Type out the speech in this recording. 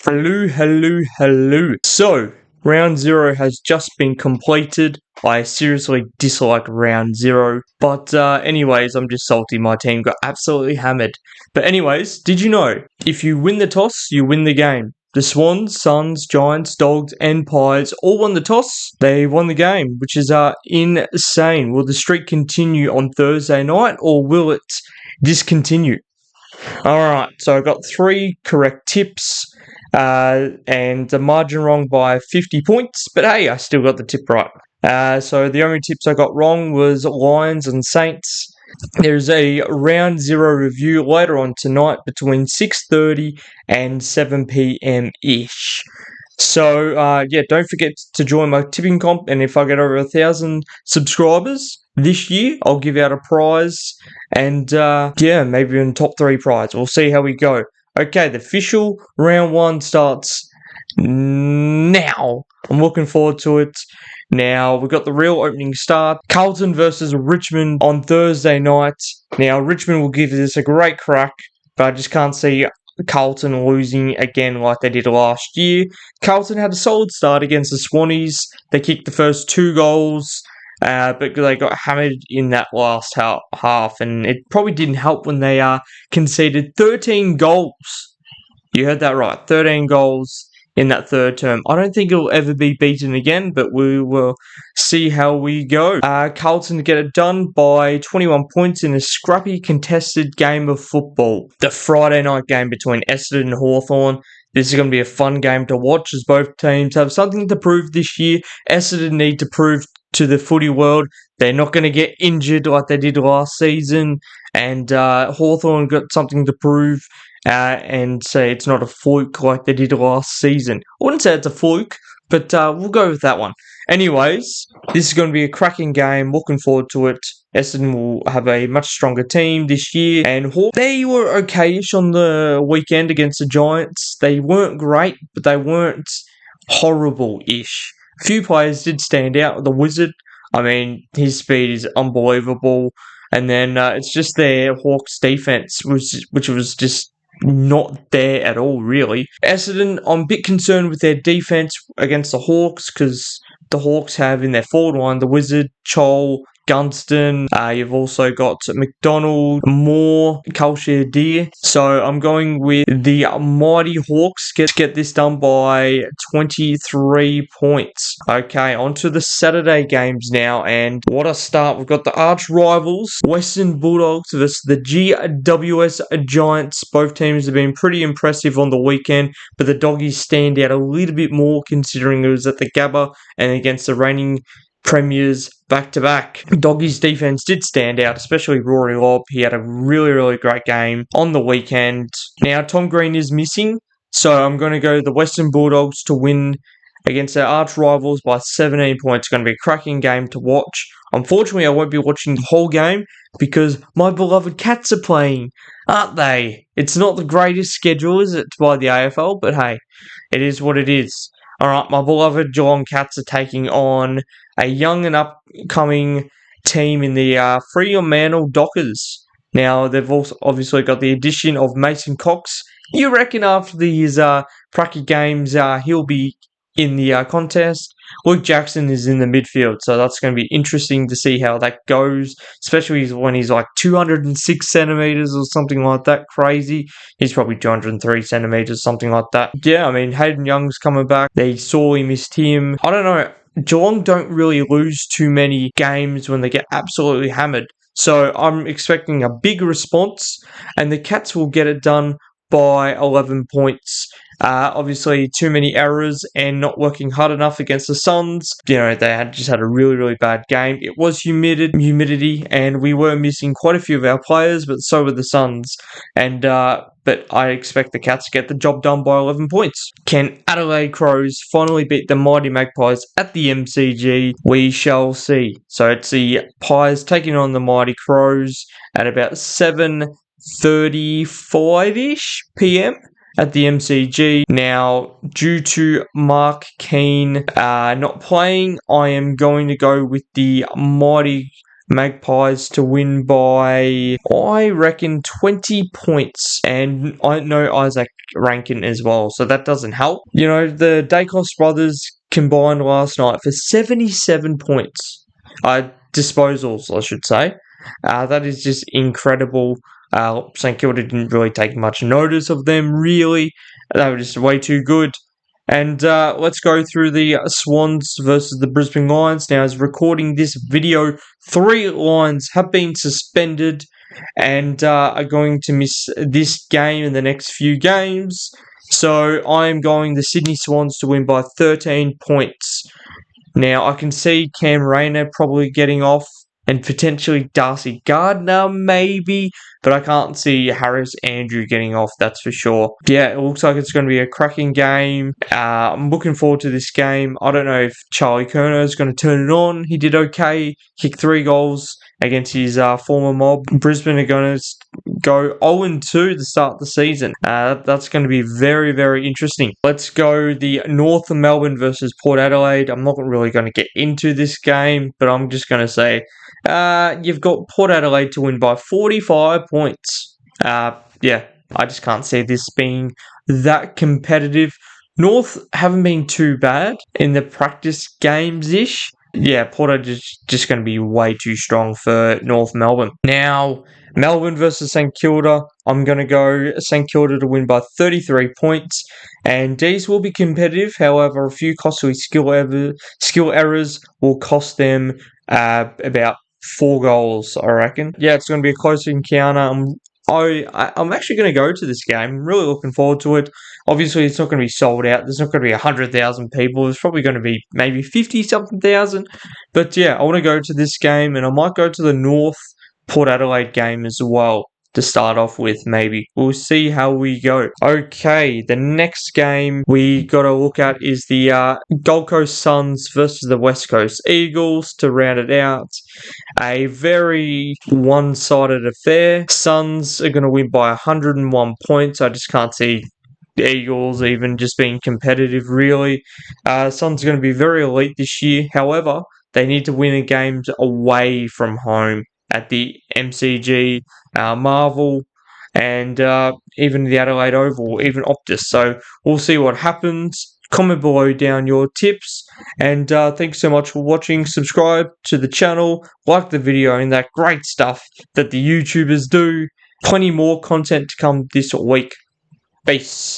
Hello, hello, hello. So, round 0 has just been completed. I seriously dislike round 0. But anyways, I'm just salty my team got absolutely hammered. But anyways, did you know, if you win the toss, you win the game. The Swans, Suns, Giants, Dogs, and Pies all won the toss. They won the game, which is insane. Will the streak continue on Thursday night, or will it discontinue? Alright, so I got 3 correct tips. And the margin wrong by 50 points, but hey, I still got the tip right. So the only tips I got wrong was Lions and Saints. There's a round 0 review later on tonight between 6:30 and 7 p.m. ish. So don't forget to join my tipping comp, and if I get over 1,000 subscribers this year, I'll give out a prize, and maybe in top 3 prize. We'll see how we go. Okay, the official round 1 starts now. I'm looking forward to it. Now, we've got the real opening start. Carlton versus Richmond on Thursday night. Now, Richmond will give this a great crack, but I just can't see Carlton losing again like they did last year. Carlton had a solid start against the Swannies. They kicked the first 2 goals. But they got hammered in that last half, and it probably didn't help when they conceded 13 goals. You heard that right, 13 goals in that third term. I don't think it'll ever be beaten again, but we will see how we go. Carlton get it done by 21 points in a scrappy contested game of football. The Friday night game between Essendon and Hawthorn. This is going to be a fun game to watch as both teams have something to prove this year. Essendon need to prove to the footy world they're not going to get injured like they did last season, and Hawthorn got something to prove and say it's not a fluke like they did last season. I wouldn't say it's a fluke, but we'll go with that one. Anyways, this is going to be a cracking game. Looking forward to it. Essendon will have a much stronger team this year, and they were okayish on the weekend against the Giants. They weren't great, but they weren't horrible-ish. A few players did stand out. The Wizard, I mean, his speed is unbelievable. And then it's just their Hawks defense, which was just not there at all, really. Essendon, I'm a bit concerned with their defense against the Hawks, because the Hawks have in their forward line the Wizard, Chol, Gunston. You've also got McDonald, Moore, Kalshir. So I'm going with the mighty Hawks to get this done by 23 points. Okay, on to the Saturday games now, and what a start. We've got the arch rivals, Western Bulldogs versus the GWS Giants. Both teams have been pretty impressive on the weekend, but the Doggies stand out a little bit more considering it was at the Gabba and against the reigning premiers back-to-back. Doggies' defense did stand out, especially Rory Lobb. He had a really, really great game on the weekend. Now, Tom Green is missing, so I'm going to go the Western Bulldogs to win against their arch rivals by 17 points. It's going to be a cracking game to watch. Unfortunately, I won't be watching the whole game because my beloved Cats are playing, aren't they? It's not the greatest schedule, is it, by the AFL, but hey, it is what it is. Alright, my beloved Geelong Cats are taking on a young and upcoming team in the Fremantle Dockers. Now, they've also obviously got the addition of Mason Cox. You reckon after these pracky games, he'll be in the contest? Luke Jackson is in the midfield, so that's going to be interesting to see how that goes, especially when he's like 206 centimetres or something like that. Crazy. He's probably 203 centimetres, something like that. Yeah, I mean, Hayden Young's coming back. They sorely missed him. I don't know. Geelong don't really lose too many games when they get absolutely hammered. So I'm expecting a big response, and the Cats will get it done by 11 points. Obviously, too many errors and not working hard enough against the Suns. You know, they just had a really, really bad game. It was humidity, and we were missing quite a few of our players, but so were the Suns. And but I expect the Cats to get the job done by 11 points. Can Adelaide Crows finally beat the mighty Magpies at the MCG? We shall see. So it's the Pies taking on the mighty Crows at about 7:35-ish p.m. at the MCG. Now, due to Mark Keane not playing, I am going to go with the mighty Magpies to win by, I reckon, 20 points. And I know Isaac Rankin as well, so that doesn't help. You know, the Dacos brothers combined last night for 77 points. Disposals, I should say. That is just incredible. St Kilda didn't really take much notice of them, really. They were just way too good. And let's go through the Swans versus the Brisbane Lions. Now, as recording this video, 3 Lions have been suspended and are going to miss this game and the next few games. So I am going the Sydney Swans to win by 13 points. Now, I can see Cam Rayner probably getting off and potentially Darcy Gardner, maybe, but I can't see Harris Andrew getting off, that's for sure. Yeah, it looks like it's going to be a cracking game. I'm looking forward to this game. I don't know if Charlie Curnow is going to turn it on. He did okay, kicked 3 goals against his former mob. Brisbane are going to go 0-2 to start the season. That's going to be very, very interesting. Let's go the North Melbourne versus Port Adelaide. I'm not really going to get into this game, but I'm just going to say you've got Port Adelaide to win by 45 points. Yeah, I just can't see this being that competitive. North haven't been too bad in the practice games-ish. Yeah, Port is just going to be way too strong for North Melbourne. Now, Melbourne versus St Kilda. I'm going to go St Kilda to win by 33 points. And these will be competitive. However, a few costly skill errors will cost them about 4 goals, I reckon. Yeah, it's going to be a close encounter. I'm actually going to go to this game. I'm really looking forward to it. Obviously, it's not going to be sold out. There's not going to be 100,000 people. There's probably going to be maybe 50-something thousand. But yeah, I want to go to this game, and I might go to the North Port Adelaide game as well to start off with, maybe. We'll see how we go. Okay, the next game we got to look at is the Gold Coast Suns versus the West Coast Eagles to round it out. A very one-sided affair. Suns are going to win by 101 points. I just can't see the Eagles even just being competitive, really. Suns are going to be very elite this year. However, they need to win the games away from home at the MCG, Marvel, and even the Adelaide Oval, even Optus. So we'll see what happens. Comment below down your tips, and thanks so much for watching. Subscribe to the channel, like the video, and that great stuff that the YouTubers do. Plenty more content to come this week. Peace.